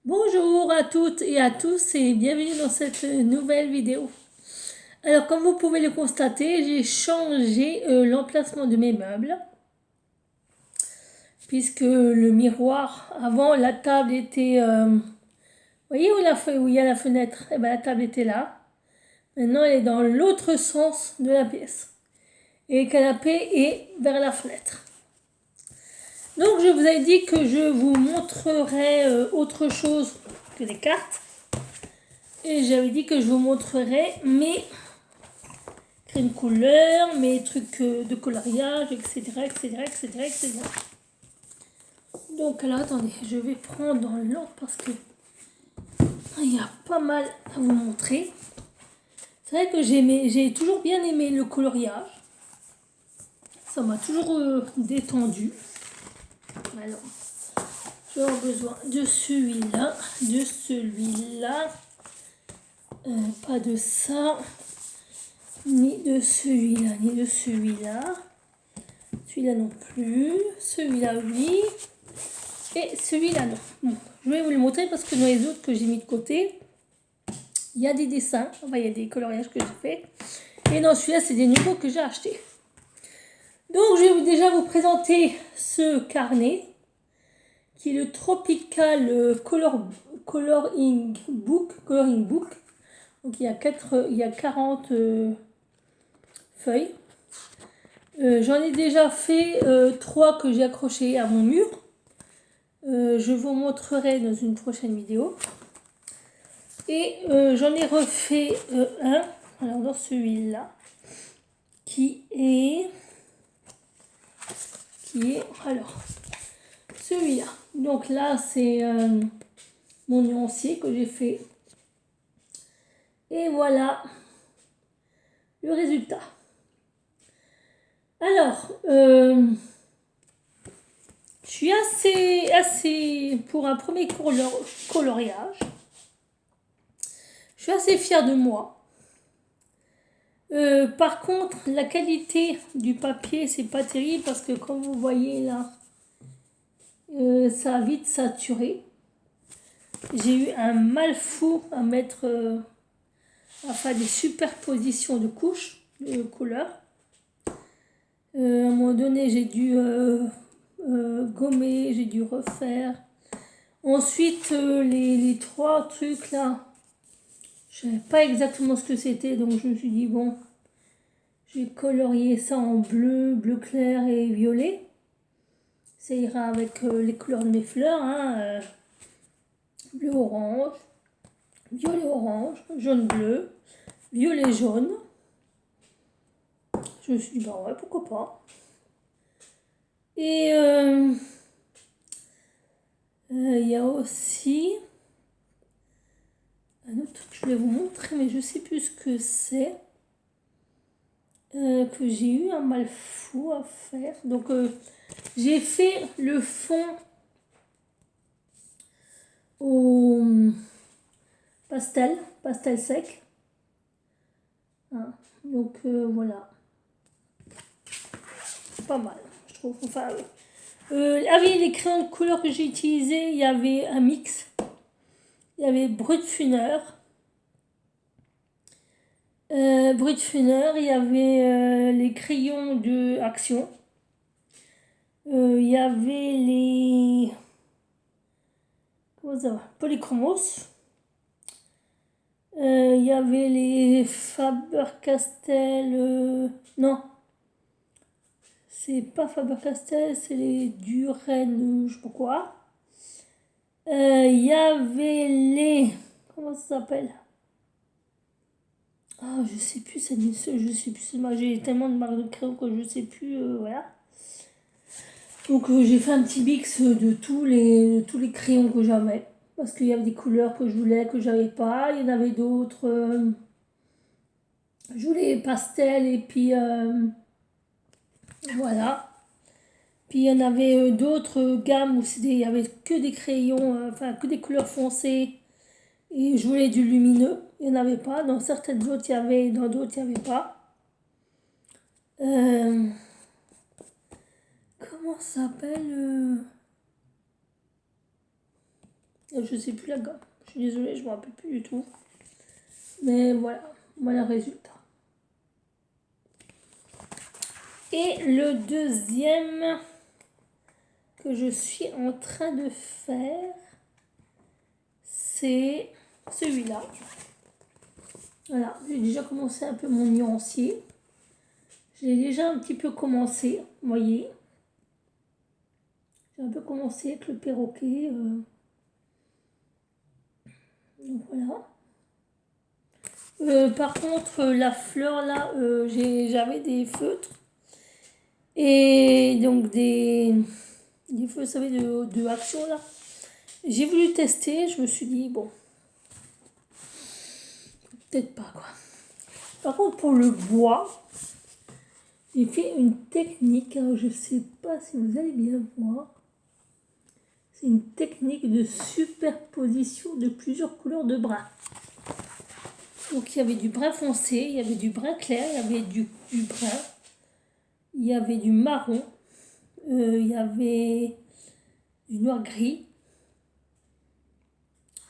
Bonjour à toutes et à tous et bienvenue dans cette nouvelle vidéo. Alors comme vous pouvez le constater, j'ai changé l'emplacement de mes meubles. Puisque le miroir, avant la table était... vous voyez où il y a la fenêtre? Eh ben, la table était là. Maintenant elle est dans l'autre sens de la pièce. Et le canapé est vers la fenêtre. Donc je vous ai dit que je vous montrerai autre chose que des cartes. Et j'avais dit que je vous montrerai mes crèmes couleur, mes trucs de coloriage, etc., etc., etc., etc. Donc alors attendez, je vais prendre dans l'ordre parce que il y a pas mal à vous montrer. C'est vrai que j'ai toujours bien aimé le coloriage. Ça m'a toujours détendu. Alors, j'aurai besoin de celui-là, de celui-là, pas de ça, ni de celui-là, ni de celui-là. Celui-là non plus, celui-là oui, et celui-là non. Bon, je vais vous le montrer parce que dans les autres que j'ai mis de côté, il y a des dessins, enfin il y a des coloriages que j'ai fait. Et dans celui-là, c'est des nouveaux que j'ai achetés. Donc je vais déjà vous présenter ce carnet qui est le Tropical Coloring Book. Donc il y a 40 feuilles. J'en ai déjà fait 3 que j'ai accrochés à mon mur. Je vous montrerai dans une prochaine vidéo. Et j'en ai refait un, alors dans celui-là, qui est, alors, celui-là. Donc là, c'est mon nuancier que j'ai fait. Et voilà le résultat. Alors, je suis assez pour un premier coloriage. Je suis assez fière de moi. Par contre, la qualité du papier, c'est pas terrible parce que comme vous voyez là, ça a vite saturé. J'ai eu un mal fou à mettre, à faire des superpositions de couches, de couleurs. À un moment donné, j'ai dû gommer, j'ai dû refaire. Ensuite, les 3 trucs là, je ne savais pas exactement ce que c'était, donc je me suis dit bon, je vais colorier ça en bleu, bleu clair et violet. Ça ira avec les couleurs de mes fleurs, hein, bleu orange, violet orange, jaune bleu, violet jaune. Je me suis dit bah ouais, pourquoi pas. Et il y a aussi un autre truc que je voulais vous montrer, mais je sais plus ce que c'est. Que j'ai eu un mal fou à faire. Donc j'ai fait le fond au pastel sec. Hein. Donc voilà. Pas mal, je trouve. Enfin, avec les crayons de couleur que j'ai utilisés, il y avait un mix. Il y avait Brutfuner. Il y avait les crayons de Action. Il y avait les... Comment ça va? Polychromos. Il y avait les Faber-Castell. Non. C'est pas Faber-Castell, c'est les Duren, je sais pas quoi. Il y avait les... Comment ça s'appelle? Ah, je sais plus, je sais plus. J'ai tellement de marques de crayons que je sais plus, voilà. Donc j'ai fait un petit mix de tous les crayons que j'avais. Parce qu'il y avait des couleurs que je voulais, que j'avais pas. Il y en avait d'autres. Je voulais pastel et puis voilà. Puis il y en avait d'autres gammes où il y avait que des crayons, enfin que des couleurs foncées. Et je voulais du lumineux. Il n'y en avait pas. Dans certaines autres, il y avait, dans d'autres, il n'y avait pas. Comment ça s'appelle Je sais plus la gamme. Je suis désolée, je me rappelle plus du tout. Mais voilà le résultat. Et le deuxième que je suis en train de faire, c'est celui-là. Voilà, j'ai déjà commencé un peu mon nuancier. J'ai déjà un petit peu commencé, vous voyez. J'ai un peu commencé avec le perroquet. Donc voilà. Par contre, la fleur là, j'avais des feutres. Et donc des feutres, vous savez, de action là. J'ai voulu tester, je me suis dit, bon, peut-être pas quoi. Par contre, pour le bois, j'ai fait une technique, alors je sais pas si vous allez bien voir. C'est une technique de superposition de plusieurs couleurs de brun. Donc il y avait du brun foncé, il y avait du brun clair, il y avait du brun, il y avait du marron, il y avait du noir gris.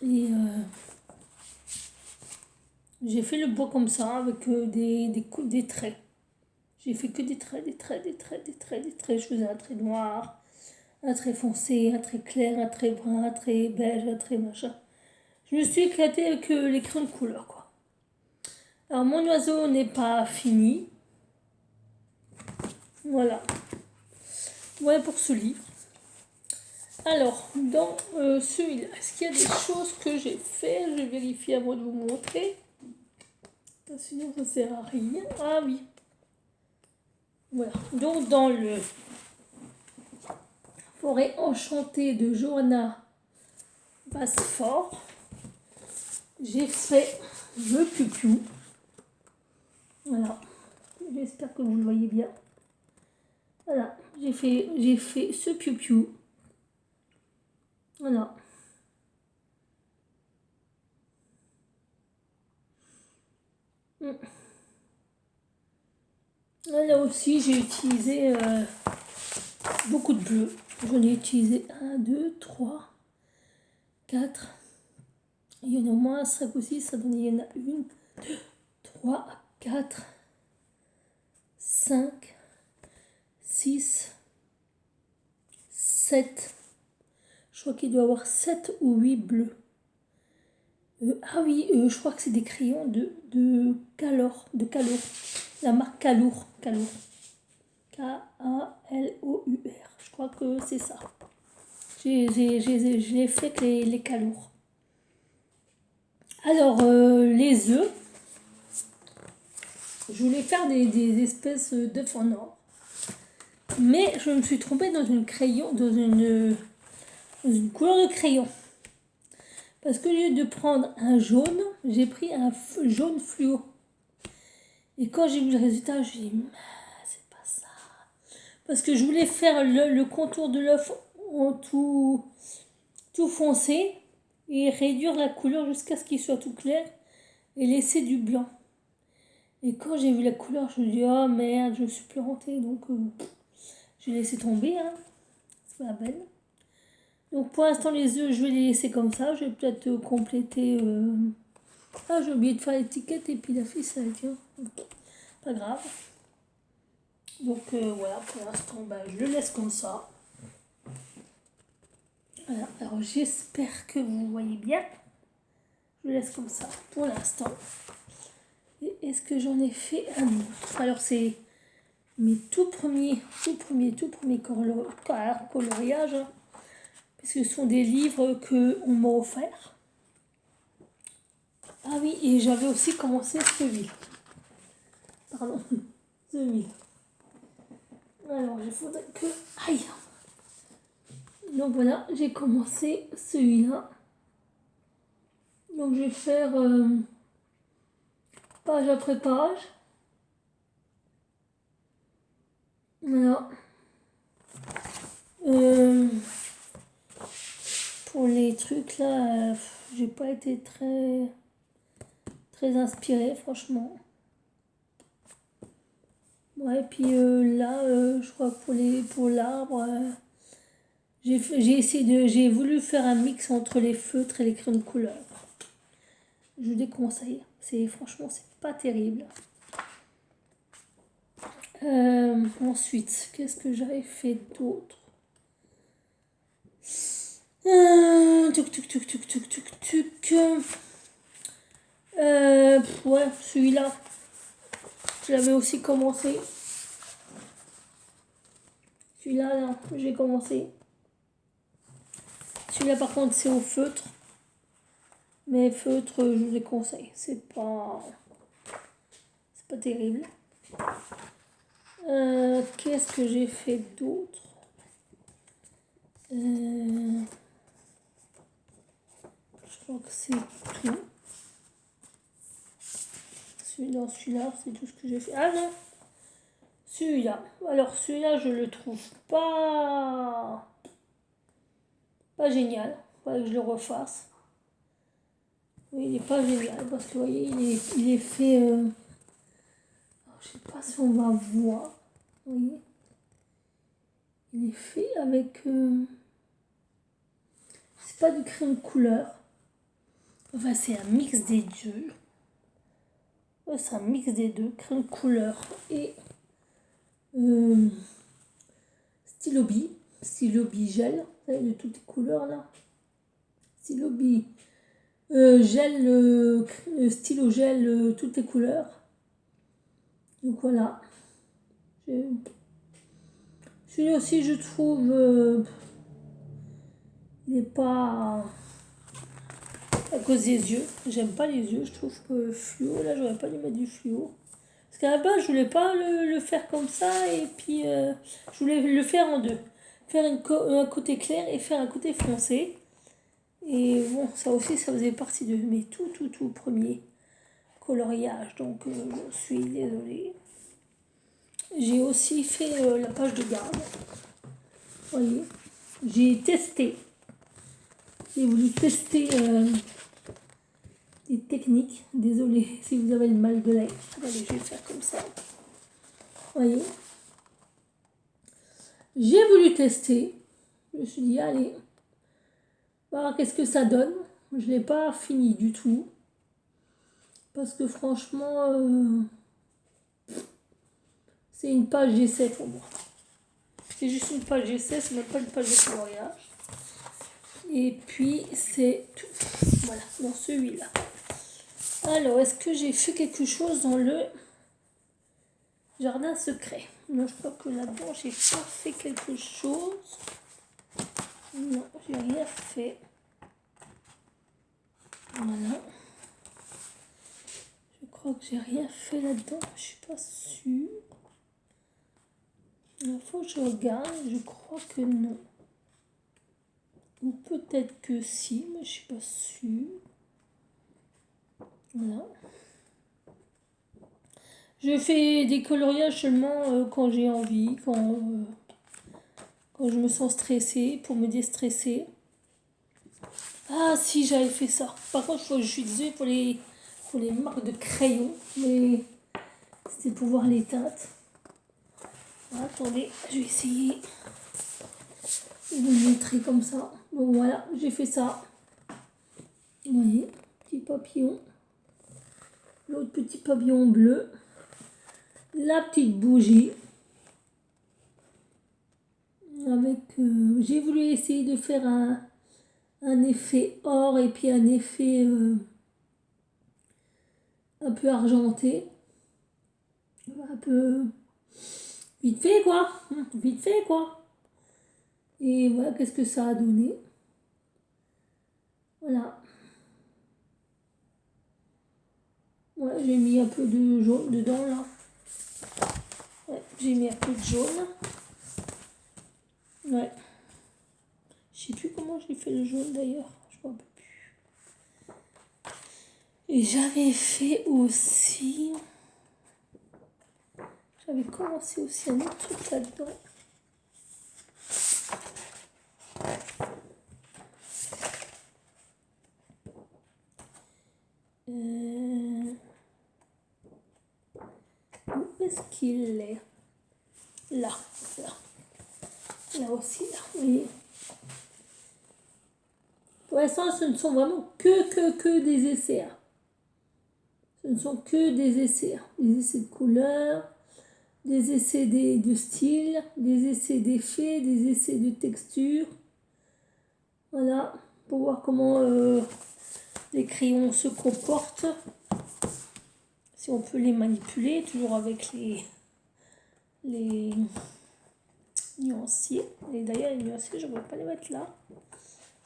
Et j'ai fait le bois comme ça avec des traits. J'ai fait que des traits. Je faisais un trait noir, un trait foncé, un trait clair, un trait brun, un trait beige, un trait machin. Je me suis éclatée avec les crayons de couleur quoi. Alors mon oiseau n'est pas fini. Voilà. Voilà pour ce livre. Alors, dans celui-là, est-ce qu'il y a des choses que j'ai fait? Je vais vérifier avant de vous montrer. Sinon, ça ne sert à rien. Ah oui. Voilà. Donc, dans le Forêt enchantée de Johanna Basfort, j'ai fait le piou-piou. Voilà. J'espère que vous le voyez bien. Voilà. J'ai fait ce piou-piou. Voilà. Là aussi, j'ai utilisé beaucoup de bleu. J'en ai utilisé 1, 2, 3, 4. Il y en a au moins 5 ou 6. Ça donne, il y en a 1, 2, 3, 4, 5, 6, 7. Je crois qu'il doit y avoir 7 ou 8 bleus. Ah oui, je crois que c'est des crayons de Calour. La marque Calour. K-A-L-O-U-R. Je crois que c'est ça. Je l'ai fait avec les Calours. Alors, les œufs. Je voulais faire des espèces d'œufs en or. Mais je me suis trompée dans une couleur de crayon. Parce qu'au lieu de prendre un jaune, j'ai pris un jaune fluo. Et quand j'ai vu le résultat, je me suis dit, c'est pas ça. Parce que je voulais faire le contour de l'œuf en tout foncé et réduire la couleur jusqu'à ce qu'il soit tout clair et laisser du blanc. Et quand j'ai vu la couleur, je me suis dit, oh merde, je me suis plantée. Donc, j'ai laissé tomber. Hein. C'est pas la peine. Donc, pour l'instant, les œufs, je vais les laisser comme ça. Je vais peut-être compléter. Ah, j'ai oublié de faire l'étiquette et puis la ficelle, tiens. Pas grave. Donc, voilà, pour l'instant, je le laisse comme ça. Voilà. Alors, j'espère que vous voyez bien. Je le laisse comme ça pour l'instant. Et est-ce que j'en ai fait un autre? Alors, c'est mes tout premiers coloriages, hein, parce que ce sont des livres qu'on m'a offerts. Ah oui, et j'avais aussi commencé celui-là. Pardon, celui-là. Alors, il faudrait que... Aïe! Donc voilà, j'ai commencé celui-là. Donc je vais faire page après page. Voilà. Pour les trucs là, j'ai pas été très inspirée franchement. Ouais, puis là, je crois que pour l'arbre, J'ai voulu faire un mix entre les feutres et les crayons de couleur. Je vous déconseille. Franchement, c'est pas terrible. Ensuite, qu'est-ce que j'avais fait d'autre? Ouais, celui-là. Je l'avais aussi commencé. Celui-là, là, j'ai commencé. Celui-là, par contre, c'est au feutre. Mais feutre, je vous les conseille. C'est pas terrible. Qu'est-ce que j'ai fait d'autre? Je crois que c'est tout. Celui-là, c'est tout ce que j'ai fait. Ah non! Celui-là. Alors, celui-là, je le trouve pas génial. Il faudrait que je le refasse. Oui, il n'est pas génial parce que, vous voyez, il est fait... Alors, je sais pas si on va voir. Vous voyez? Il est fait avec... c'est pas du crayon de couleur. Enfin, c'est un mix des deux. Ouais, c'est un mix des deux. Crayon de couleur et... stylo bi gel, de toutes les couleurs là. Stylo bi gel, stylo gel, toutes les couleurs. Donc voilà. Celui-là aussi, je trouve, il n'est pas à cause des yeux. J'aime pas les yeux, je trouve que fluo, là, j'aurais pas dû mettre du fluo. Parce qu'à la base, je voulais pas le faire comme ça, et puis je voulais le faire en deux. Faire un côté clair et faire un côté foncé. Et bon, ça aussi, ça faisait partie de mes tout premiers coloriages. Donc, je suis désolée. J'ai aussi fait la page de garde. Vous voyez, j'ai testé. J'ai voulu tester des techniques. Désolée si vous avez le mal de l'œil. Allez, je vais faire comme ça. Vous voyez, j'ai voulu tester. Je me suis dit, allez, voir qu'est-ce que ça donne. Je ne l'ai pas fini du tout. Parce que franchement, c'est une page d'essai pour moi. C'est juste une page d'essai, c'est même pas une page de coloriage. Et puis, c'est tout. Voilà, dans celui-là. Alors, est-ce que j'ai fait quelque chose dans le jardin secret? Non, je crois que là-dedans, j'ai pas fait quelque chose. Non, j'ai rien fait. Voilà. Je crois que j'ai rien fait là-dedans. Je suis pas sûre. Il faut que je regarde. Je crois que non. Ou peut-être que si, mais je suis pas sûre. Voilà. Je fais des coloriages seulement quand j'ai envie, quand je me sens stressée, pour me déstresser. Ah si, j'avais fait ça. Par contre, je suis désolée pour les marques de crayon, mais c'était pour voir les teintes. Attendez, je vais essayer de vous le montrer comme ça. Donc voilà, j'ai fait ça. Vous voyez, petit papillon. L'autre petit papillon bleu. La petite bougie. Avec, j'ai voulu essayer de faire un effet or et puis un effet un peu argenté. Un peu vite fait quoi. Vite fait quoi. Et voilà, qu'est-ce que ça a donné. Voilà. Ouais, j'ai mis un peu de jaune dedans là. Ouais, j'ai mis un peu de jaune. Ouais. Je sais plus comment j'ai fait le jaune d'ailleurs. Je ne me rappelle plus. Et j'avais fait aussi... J'avais commencé aussi un autre truc là-dedans. Où est-ce qu'il est? Là, là. Là aussi, là. Vous voyez, Ouais, ça, ce ne sont vraiment que des essais. Hein. Ce ne sont que des essais. Hein. Des essais de couleurs, des essais de style, des essais d'effets, des essais de texture. Voilà, pour voir comment les crayons se comportent. Si on peut les manipuler, toujours avec les nuanciers. Et d'ailleurs, les nuanciers, je ne vais pas les mettre là.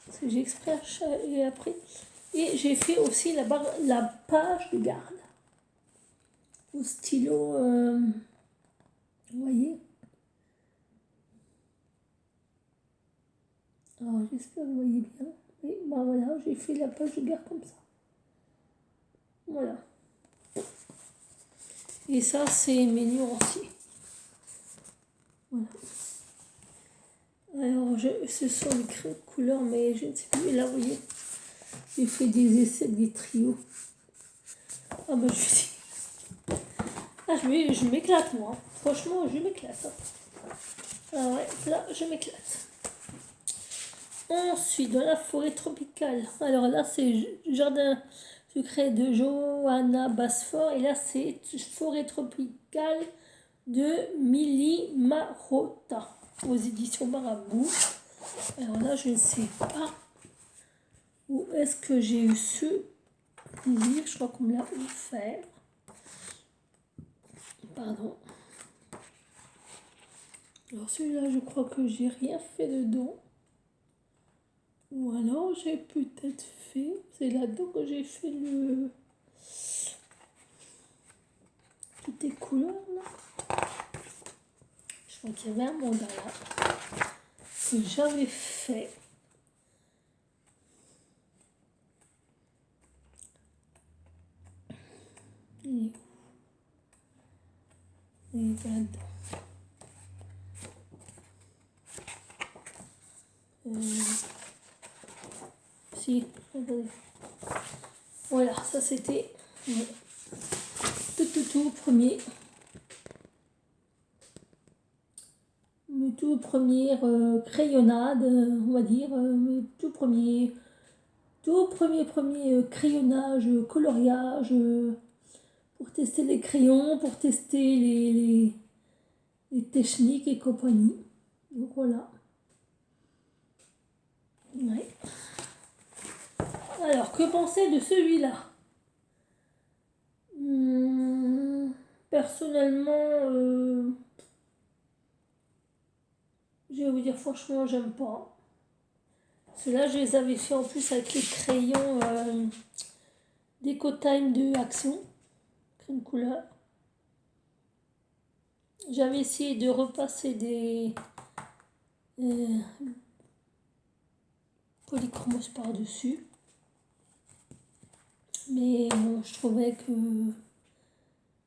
Parce que j'ai exprès et après. Et j'ai fait aussi la page de garde. Au stylo, vous voyez. Alors, j'espère que vous voyez bien. Et ben voilà, j'ai fait la page de garde comme ça. Voilà. Et ça, c'est mes nuanciers. Voilà. Alors, ce sont les crayons de couleur, mais je ne sais plus. Et là, vous voyez, j'ai fait des essais des trios. Ah ben, je m'éclate, moi. Franchement, je m'éclate. Ah ouais, là, je m'éclate. Ensuite, dans la forêt tropicale. Alors là, c'est Jardin secret de Johanna Basford. Et là, c'est forêt tropicale de Mili Marotta aux éditions Marabout. Alors là, je ne sais pas où est-ce que j'ai eu ce livre. Je crois qu'on me l'a offert. Pardon. Alors celui-là, je crois que j'ai rien fait dedans. Ou alors j'ai peut-être fait. C'est là-dedans que j'ai fait le. Toutes les couleurs là. Je crois qu'il y avait un mandala que j'avais fait. Il est là-dedans. Si, attendez. Voilà, ça c'était tout premier. Mes tout premières crayonnades, on va dire. Mes tout premier crayonnage, coloriage. Pour tester les crayons, pour tester les techniques et compagnie. Donc voilà. Ouais. Alors, que penser de celui-là? Personnellement, je vais vous dire franchement, j'aime pas. Ceux-là, je les avais fait en plus avec les crayons Decotime de Action, crème couleur. J'avais essayé de repasser des polychromos par-dessus. Mais bon, je trouvais que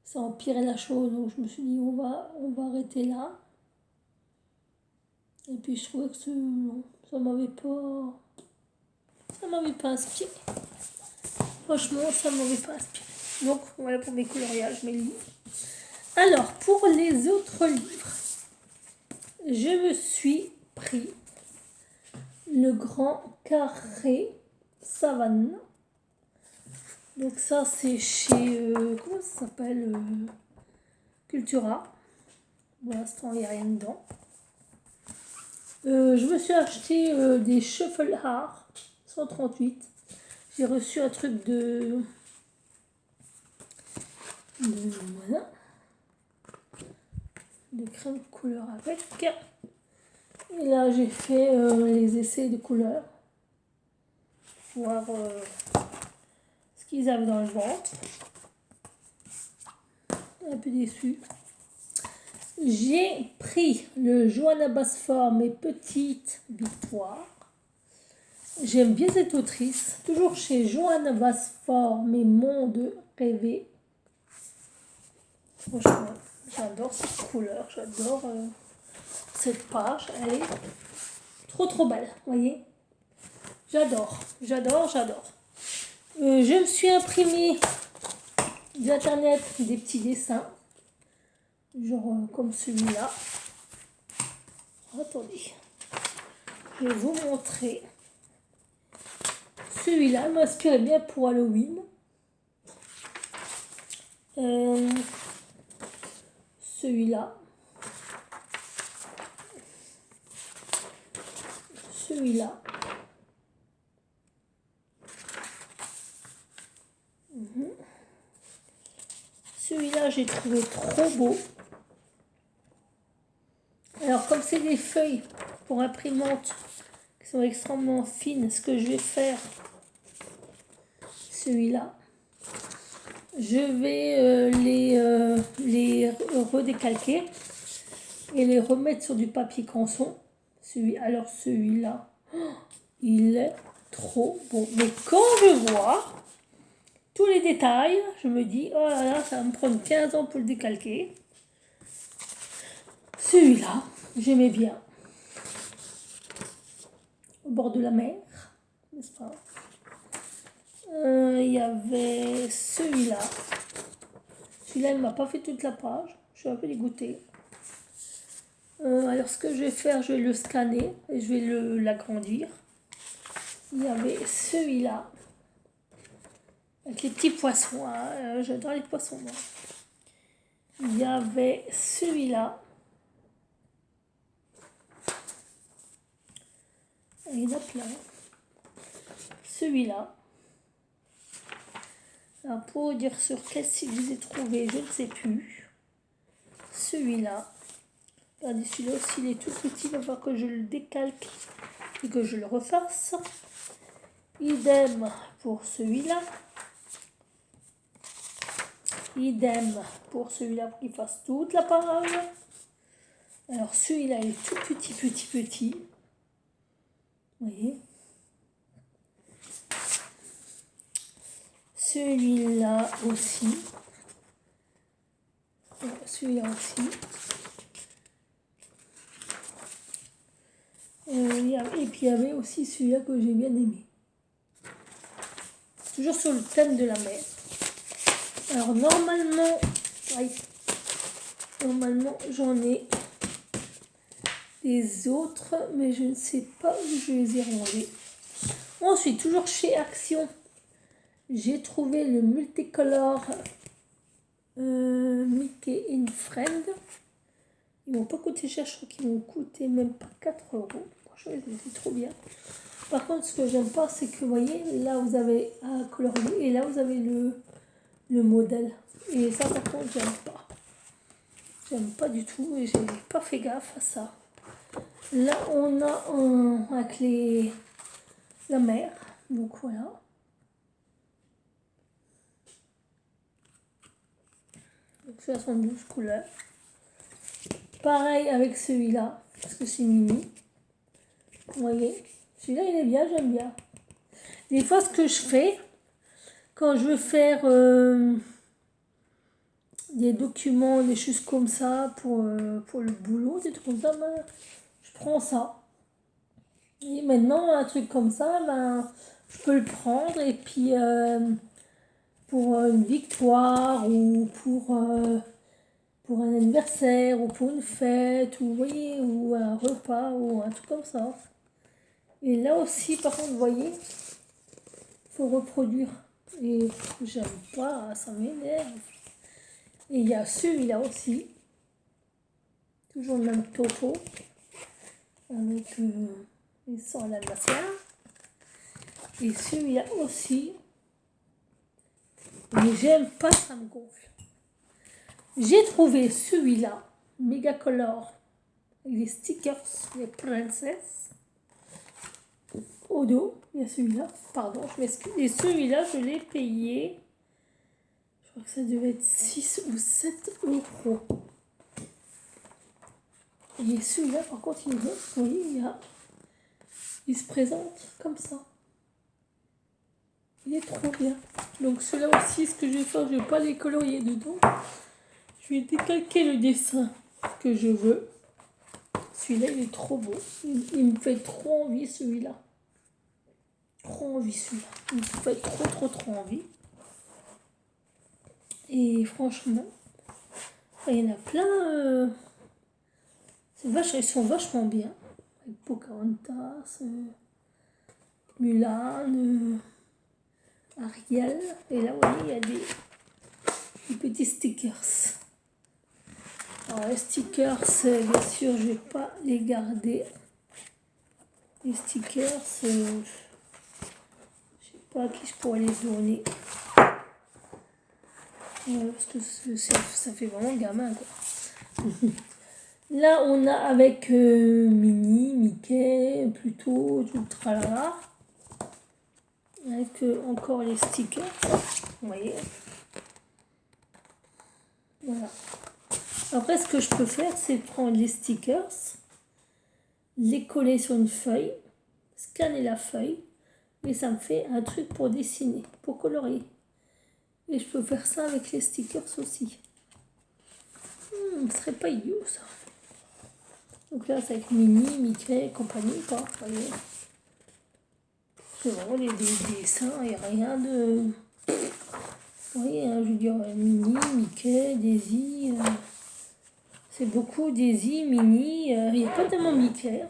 ça empirait la chose, donc je me suis dit on va arrêter là. Et puis je trouvais que ça m'avait pas inspiré. Franchement, ça m'avait pas inspiré. Donc voilà pour mes coloriages, mes livres. Alors pour les autres livres, je me suis pris le grand carré savane. Donc ça c'est chez comment ça s'appelle, Cultura. Pour l'instant il n'y a rien dedans. Je me suis acheté des Shuffle Art 138. J'ai reçu un truc de voilà, de crème couleur avec. Et là j'ai fait les essais de couleurs. Voir ce qu'ils avaient dans le ventre. Un peu déçu. J'ai pris le Johanna Basford, Mes petites victoires. J'aime bien cette autrice. Toujours chez Johanna Basford, Mes mondes rêvés. Franchement, j'adore cette couleur. J'adore cette page. Elle est trop belle. Vous voyez? J'adore. Je me suis imprimé d'internet des petits dessins. Genre comme celui-là. Attendez. Je vais vous montrer. Celui-là m'inspirait bien pour Halloween. Celui-là. Celui-là. Celui-là, j'ai trouvé trop beau. Alors, comme c'est des feuilles pour imprimante qui sont extrêmement fines, ce que je vais faire, celui-là, je vais les redécalquer et les remettre sur du papier canson. Alors, celui-là, il est trop beau. Mais quand je vois tous les détails, je me dis, oh là là, ça va me prendre 15 ans pour le décalquer. Celui-là, j'aimais bien. Au bord de la mer, n'est-ce pas? Il y avait celui-là. Celui-là, il ne m'a pas fait toute la page. Je suis un peu dégoûtée. Alors, ce que je vais faire, je vais le scanner et je vais l'agrandir. Il y avait celui-là. Avec les petits poissons. Hein. J'adore les poissons, moi. Il y avait celui-là. Il y en a plein. Celui-là. Alors, pour dire sur quel site je les ai trouvés, je ne sais plus. Celui-là. Regardez, celui-là aussi, il est tout petit. Il va falloir que je le décalque et que je le refasse. Idem pour celui-là. Idem pour celui-là pour qu'il fasse toute la page. Alors, celui-là, il est tout petit. Vous voyez? Celui-là aussi. Celui-là aussi. Et puis il y avait aussi celui-là que j'ai bien aimé. Toujours sur le thème de la mer. Alors normalement j'en ai des autres, mais je ne sais pas où je les ai rangés. Ensuite, toujours chez Action, j'ai trouvé le multicolore Mickey and Friend. Ils m'ont pas coûté cher, je crois qu'ils m'ont coûté même pas 4 €. Franchement, ils étaient trop bien. Par contre, ce que j'aime pas, c'est que vous voyez, là vous avez à colorier et là vous avez le modèle. Et ça, par contre, j'aime pas. J'aime pas du tout et j'ai pas fait gaffe à ça. Là, on a avec la mer. Donc voilà. Donc ça, 72 couleurs. Pareil avec celui-là, parce que c'est Mimi. Vous voyez, celui-là, il est bien, j'aime bien. Des fois, ce que je fais, quand je veux faire des documents, des choses comme ça, pour le boulot, des trucs comme ça, ben, je prends ça. Et maintenant, un truc comme ça, ben, je peux le prendre et puis pour une victoire ou pour un anniversaire ou pour une fête ou, vous voyez, ou un repas ou un truc comme ça. Et là aussi, par contre, vous voyez, il faut reproduire. Et j'aime pas, ça m'énerve. Et il y a celui-là aussi. Toujours le même topo. Avec les sangs dalmatiens. Et celui-là aussi. Mais j'aime pas, ça me gonfle. J'ai trouvé celui-là, méga color, avec les stickers, les princesses. Au dos, il y a celui-là. Pardon, je m'excuse. Et celui-là, je l'ai payé. Je crois que ça devait être 6 ou 7 €. Et celui-là, par contre, il est beau. Vous voyez, il se présente comme ça. Il est trop bien. Donc celui-là aussi, ce que je vais faire, je ne vais pas les colorier dedans. Je vais décalquer le dessin que je veux. Celui-là, il est trop beau. Il me fait trop envie, celui-là. Trop envie, celui-là. Il me fait trop envie. Et franchement, il y en a plein. Ils sont vachement bien. Avec Pocahontas. Mulan, Ariel. Et là, vous voyez, il y a des petits stickers. Alors, les stickers, bien sûr, je vais pas les garder. Les stickers, je sais pas à qui je pourrais les donner. Parce que ça fait vraiment gamin, quoi. Là, on a avec Minnie, Mickey, plutôt, tout le tralala. Avec encore les stickers. Vous voyez. Voilà. Après, ce que je peux faire, c'est prendre les stickers, les coller sur une feuille, scanner la feuille, et ça me fait un truc pour dessiner, pour colorier. Et je peux faire ça avec les stickers aussi. Ce serait pas idiot, ça. Donc là, c'est avec Minnie, Mickey et compagnie, quoi. Vous voyez. C'est vraiment des dessins, il n'y a rien de... Vous voyez, hein, je veux dire, Minnie, Mickey, Daisy... c'est beaucoup Daisy, Minnie, il n'y a pas tellement Mickey. Hein.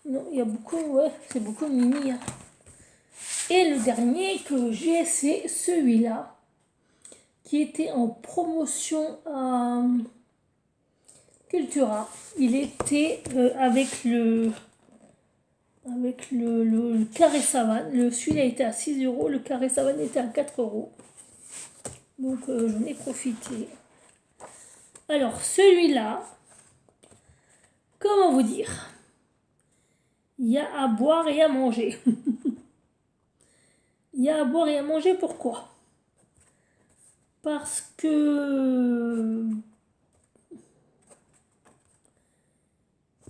Non, il y a beaucoup, ouais, c'est beaucoup Minnie. Hein. Et le dernier que j'ai, c'est celui-là, qui était en promotion à Cultura. Il était avec le carré savane. Celui-là était à 6 €, le carré savane était à 4 €. Donc j'en ai profité. Alors celui-là, comment vous dire? Il y a à boire et à manger. Il y a à boire et à manger, pourquoi? Parce que...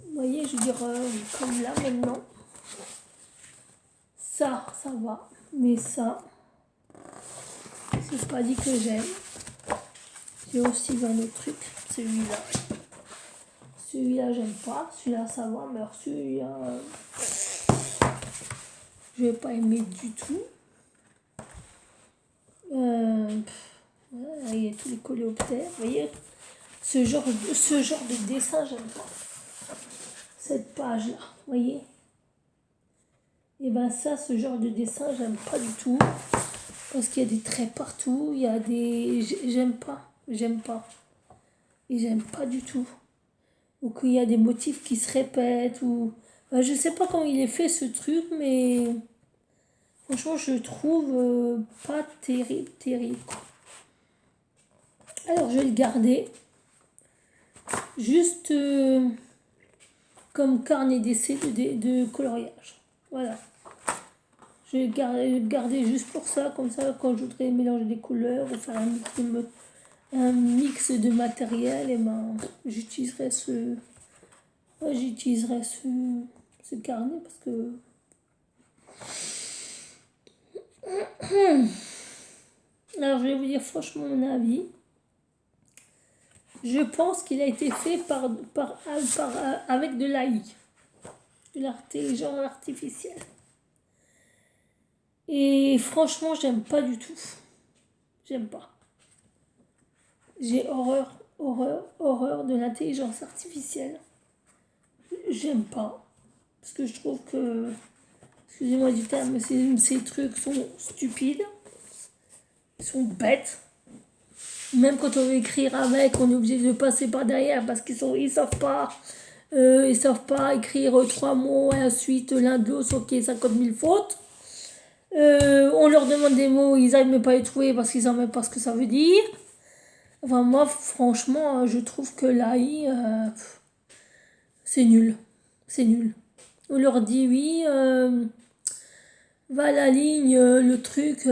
Vous voyez, je veux dire, comme là maintenant. Ça va. Mais ça, c'est pas dit que j'aime. J'ai aussi un autre truc, celui-là. Celui-là, j'aime pas. Celui-là, ça va. Mais alors celui-là, je vais pas aimer du tout. Voilà, il y a tous les coléoptères. Vous voyez, ce genre de dessin, j'aime pas. Cette page-là, vous voyez. Et ben ça, ce genre de dessin, j'aime pas du tout. Parce qu'il y a des traits partout. Il y a des... J'aime pas. Et j'aime pas du tout. Ou qu'il y a des motifs qui se répètent. Ou... Ben, je sais pas comment il est fait ce truc, mais... Franchement, je le trouve pas terrible. Alors, je vais le garder. Juste comme carnet d'essai de coloriage. Voilà. Je vais le garder juste pour ça. Comme ça, quand je voudrais mélanger des couleurs ou faire un mix de matériel, et ben, j'utiliserai ce carnet parce que... Alors, je vais vous dire franchement mon avis. Je pense qu'il a été fait avec de l'AI, de l'intelligence artificielle. Et franchement, j'aime pas du tout. J'aime pas. J'ai horreur de l'intelligence artificielle. J'aime pas. Parce que je trouve que, excusez-moi du terme, ces trucs sont stupides. Ils sont bêtes. Même quand on veut écrire avec, on est obligé de passer par derrière parce qu'ils savent pas écrire 3 mots et ensuite l'un de l'autre, ok, 50 000 fautes. On leur demande des mots, ils n'arrivent même pas à les trouver parce qu'ils savent même pas ce que ça veut dire. Enfin, moi, franchement, je trouve que l'AI, c'est nul. C'est nul. On leur dit, oui, va à la ligne, le truc,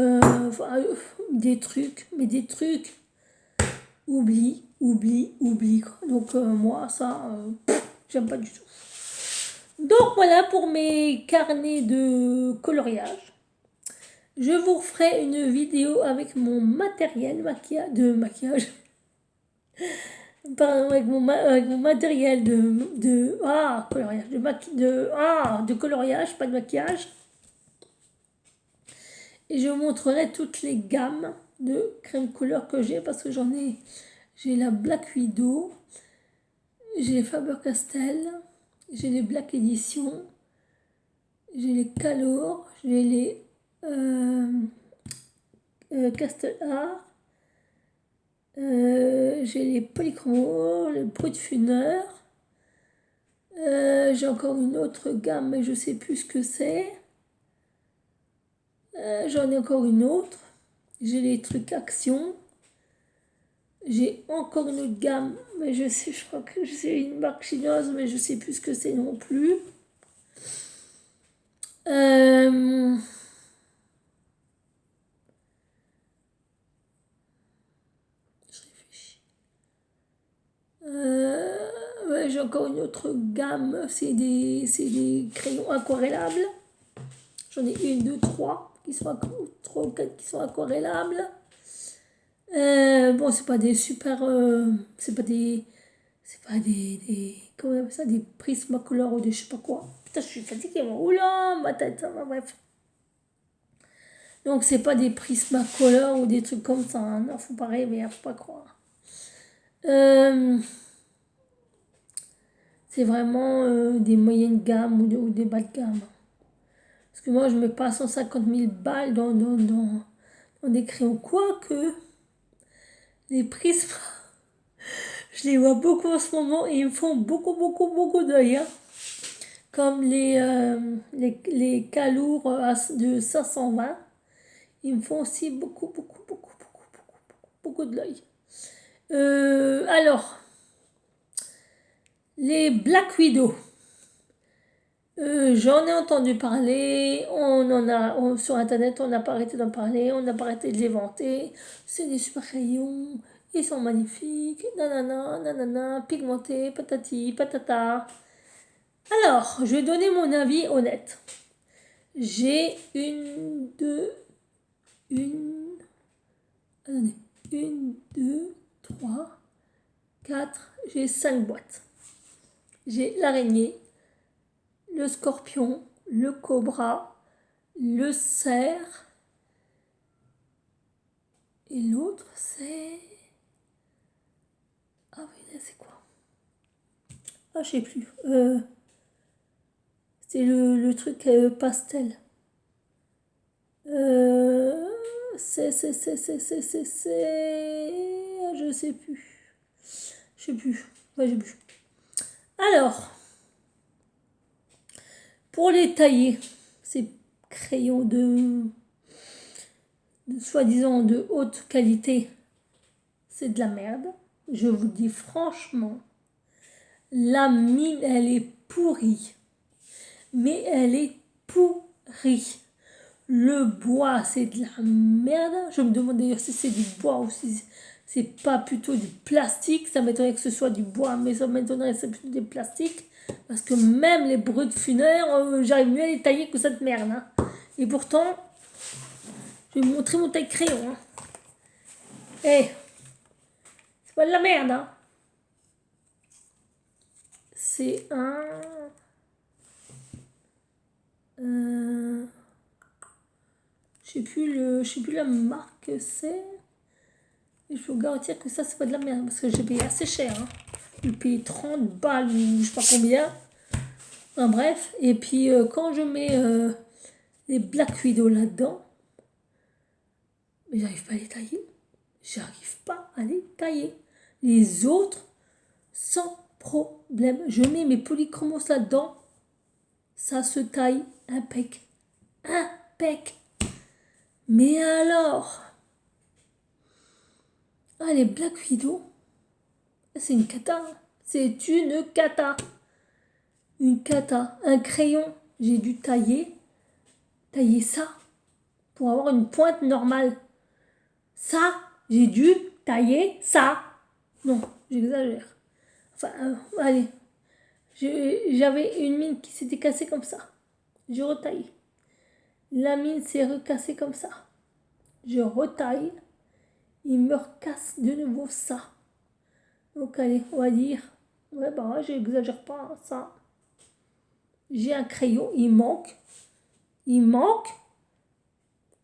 des trucs, mais des trucs. Oublie. Quoi. Donc, moi, ça, j'aime pas du tout. Donc, voilà pour mes carnets de coloriage. Je vous ferai une vidéo avec mon matériel de maquillage. Pardon, avec mon matériel de coloriage, de coloriage, pas de maquillage. Et je vous montrerai toutes les gammes de crème couleur que j'ai parce que j'ai la Black Widow, j'ai les Faber-Castell, j'ai les Black Edition, j'ai les Calours, j'ai les Castellar, j'ai les Polychromos, le Brutfuner. J'ai encore une autre gamme, mais je sais plus ce que c'est. J'en ai encore une autre. J'ai les trucs Action. J'ai encore une autre gamme, mais je crois que c'est une marque chinoise, mais je sais plus ce que c'est non plus. Je réfléchis. Ouais, j'ai encore une autre gamme, c'est des crayons aquarellables. J'en ai une, deux, trois qui sont, trois ou quatre qui sont aquarellables. Bon, c'est pas des super. C'est pas des. C'est pas comment on appelle ça? Des Prismacolor ou des je sais pas quoi. Putain, je suis fatiguée, moi. Oula, ma tête, ça va, bref. Donc, c'est pas des Prismacolor ou des trucs comme ça. Hein. Non, faut pas rêver, hein, faut pas croire. C'est vraiment des moyennes gammes ou des bas de gamme. Parce que moi, je mets pas 150 000 balles dans des crayons. Quoique, les prismes, je les vois beaucoup en ce moment et ils me font beaucoup d'œil. Hein. Comme les Calours de 520. Ils me font aussi beaucoup de l'œil. Alors, les Black Widow. J'en ai entendu parler, sur internet, on n'a pas arrêté d'en parler, on n'a pas arrêté de les vanter. C'est des super crayons, ils sont magnifiques, nanana, pigmentés, patati, patata. Alors, je vais donner mon avis honnête. J'ai une, deux, trois, quatre, j'ai 5 boîtes. J'ai l'araignée, le scorpion, le cobra, le cerf, et l'autre c'est... Ah oui, c'est quoi? Ah, je sais plus. C'est le truc pastel. C'est... Je sais plus. Ouais, j'ai plus. Alors, pour les tailler, ces crayons de soi-disant de haute qualité, c'est de la merde. Je vous dis franchement, la mine, elle est pourrie. Mais elle est pourrie. Le bois, c'est de la merde. Je me demande d'ailleurs si c'est du bois ou si c'est pas plutôt du plastique. Ça m'étonnerait que ce soit du bois, mais ça m'étonnerait que c'est plutôt du plastique. Parce que même les brutes funéraires, j'arrive mieux à les tailler que cette merde. Hein. Et pourtant, je vais vous montrer mon taille crayon. Hein. Eh, c'est pas de la merde. Hein. C'est un... je sais plus la marque que c'est. Et je peux vous garantir que ça, c'est pas de la merde. Parce que j'ai payé assez cher. Hein. J'ai payé 30 balles ou je sais pas combien. Enfin, bref. Et puis, quand je mets les Black Widow là-dedans, mais j'arrive pas à les tailler. J'arrive pas à les tailler. Les autres, sans problème. Je mets mes polychromos là-dedans. Ça se taille impec. Impec. Mais alors, ah, les Black Widow, c'est une cata. C'est une cata. Une cata. Un crayon, j'ai dû tailler ça pour avoir une pointe normale. Ça, j'ai dû tailler ça. Non, j'exagère. Enfin, allez. J'avais une mine qui s'était cassée comme ça. Je retaille. La mine s'est recassée comme ça. Je retaille. Il me recasse de nouveau ça. Donc allez, on va dire. Ouais, bah j'exagère pas hein, ça. J'ai un crayon, il manque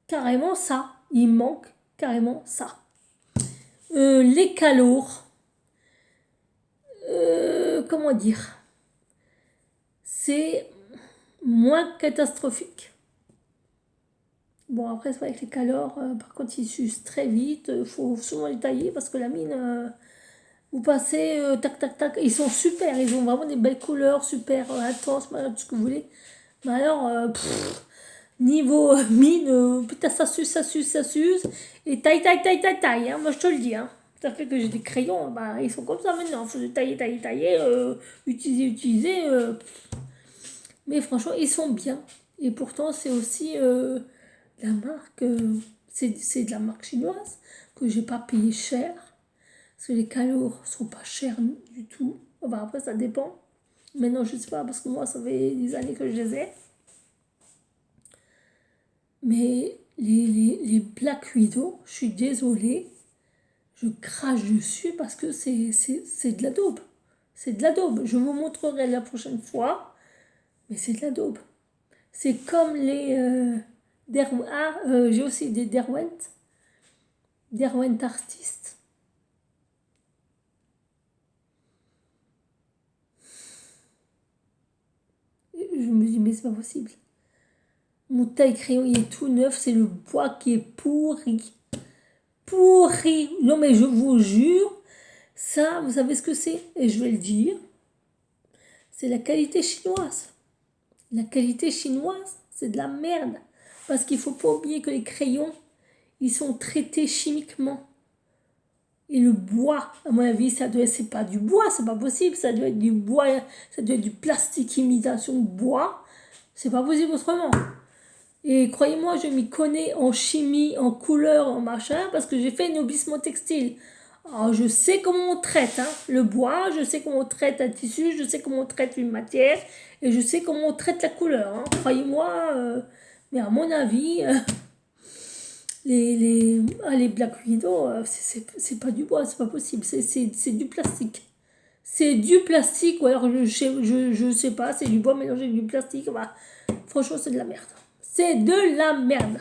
carrément ça. Il manque carrément ça. Les calours. Comment dire? C'est... moins catastrophique. Bon, après, c'est vrai que les calors, par contre, ils s'usent très vite. Il faut souvent les tailler parce que la mine, vous passez, tac, tac, tac. Ils sont super. Ils ont vraiment des belles couleurs, super intenses, tout ce que vous voulez. Mais alors, niveau mine, putain, ça s'use, ça s'use, ça s'use. Et taille, taille, taille, taille, taille. Hein, moi, je te le dis. Hein. Ça fait que j'ai des crayons, bah, ils sont comme ça maintenant. Il faut tailler, tailler, tailler, utiliser, utiliser. Mais franchement, ils sont bien. Et pourtant, c'est aussi la marque, c'est de la marque chinoise que j'ai pas payé cher. Parce que les calots sont pas chers du tout. Enfin, après, ça dépend. Maintenant, je sais pas, parce que moi, ça fait des années que je les ai. Mais les Black Widow, je suis désolée, je crache dessus parce que c'est de la daube. C'est de la daube. Je vous montrerai la prochaine fois, mais c'est de la daube. C'est comme les j'ai aussi des Derwent Artistes. Je me dis, mais c'est pas possible. Mon taille-crayon, il est tout neuf, c'est le bois qui est pourri. Pourri. Non, mais je vous jure, ça, vous savez ce que c'est? Et je vais le dire. C'est la qualité chinoise. La qualité chinoise, c'est de la merde. Parce qu'il faut pas oublier que les crayons, ils sont traités chimiquement. Et le bois, à mon avis, c'est pas du bois, c'est pas possible. Ça doit être du bois, ça doit être du plastique imitation bois. C'est pas possible autrement. Et croyez-moi, je m'y connais en chimie, en couleur, en machin, parce que j'ai fait une obissement textile. Alors, je sais comment on traite le bois, je sais comment on traite un tissu, je sais comment on traite une matière, et je sais comment on traite la couleur. Croyez-moi, mais à mon avis, les Black Widow, c'est pas du bois, c'est pas possible, c'est du plastique. C'est du plastique, ou alors je sais pas, c'est du bois mélangé avec du plastique. Bah, franchement, c'est de la merde. C'est de la merde.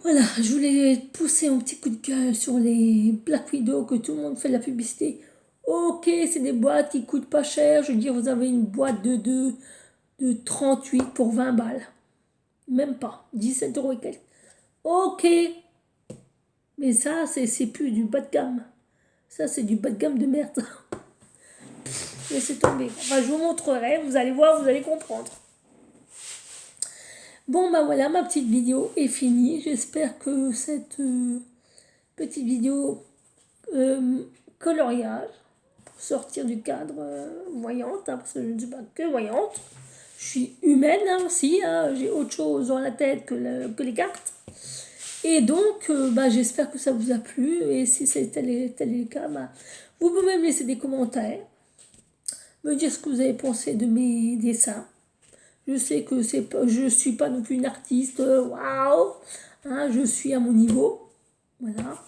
Voilà, je voulais pousser un petit coup de gueule sur les Black Widow, que tout le monde fait de la publicité. Ok, c'est des boîtes qui coûtent pas cher. Je veux dire, vous avez une boîte de 38 pour 20 balles. Même pas, 17 euros et quelques. Ok, mais ça, c'est plus du bas de gamme. Ça, c'est du bas de gamme de merde. Laissez tomber. Enfin, je vous montrerai, vous allez voir, vous allez comprendre. Bon, bah voilà, ma petite vidéo est finie. J'espère que cette petite vidéo coloriage, pour sortir du cadre voyante, parce que je ne suis pas que voyante. Je suis humaine aussi, j'ai autre chose dans la tête que les cartes. Et donc, j'espère que ça vous a plu. Et si c'est tel est le cas, vous pouvez me laisser des commentaires, me dire ce que vous avez pensé de mes dessins. Je sais que je ne suis pas non plus une artiste, waouh, je suis à mon niveau, voilà.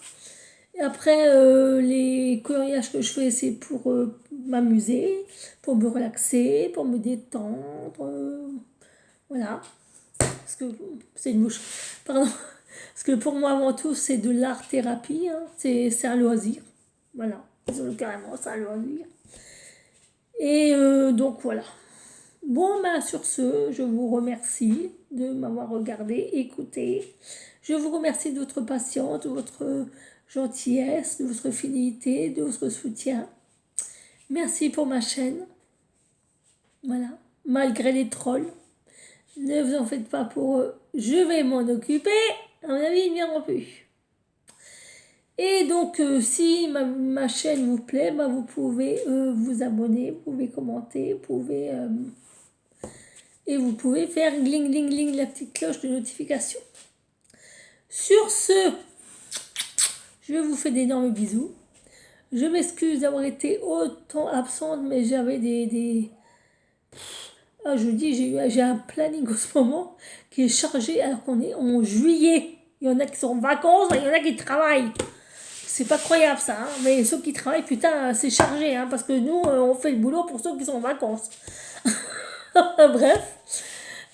Et après, les coloriages que je fais, c'est pour m'amuser, pour me relaxer, pour me détendre, voilà. Parce que c'est une mouche, pardon. Parce que pour moi, avant tout, c'est de l'art-thérapie, c'est un loisir, voilà. Carrément, c'est un loisir. Et donc voilà. Bon, sur ce, je vous remercie de m'avoir regardé, écouté. Je vous remercie de votre patience, de votre gentillesse, de votre fidélité, de votre soutien. Merci pour ma chaîne. Voilà. Malgré les trolls. Ne vous en faites pas pour eux. Je vais m'en occuper. À mon avis, ils ne viendront plus. Et donc, si ma chaîne vous plaît, vous pouvez vous abonner, vous pouvez commenter, vous pouvez... et vous pouvez faire gling gling gling la petite cloche de notification. Sur ce, je vous fais d'énormes bisous. Je m'excuse d'avoir été autant absente, mais j'avais je dis, j'ai un planning en ce moment qui est chargé alors qu'on est en juillet. Il y en a qui sont en vacances, il y en a qui travaillent. C'est pas croyable ça, mais ceux qui travaillent, putain, c'est chargé, parce que nous, on fait le boulot pour ceux qui sont en vacances. Bref.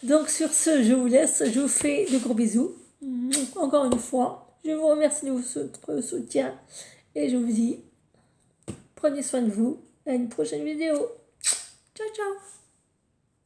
Donc sur ce, je vous laisse, je vous fais de gros bisous. Encore une fois, je vous remercie de votre soutien et je vous dis, prenez soin de vous, à une prochaine vidéo. Ciao, ciao.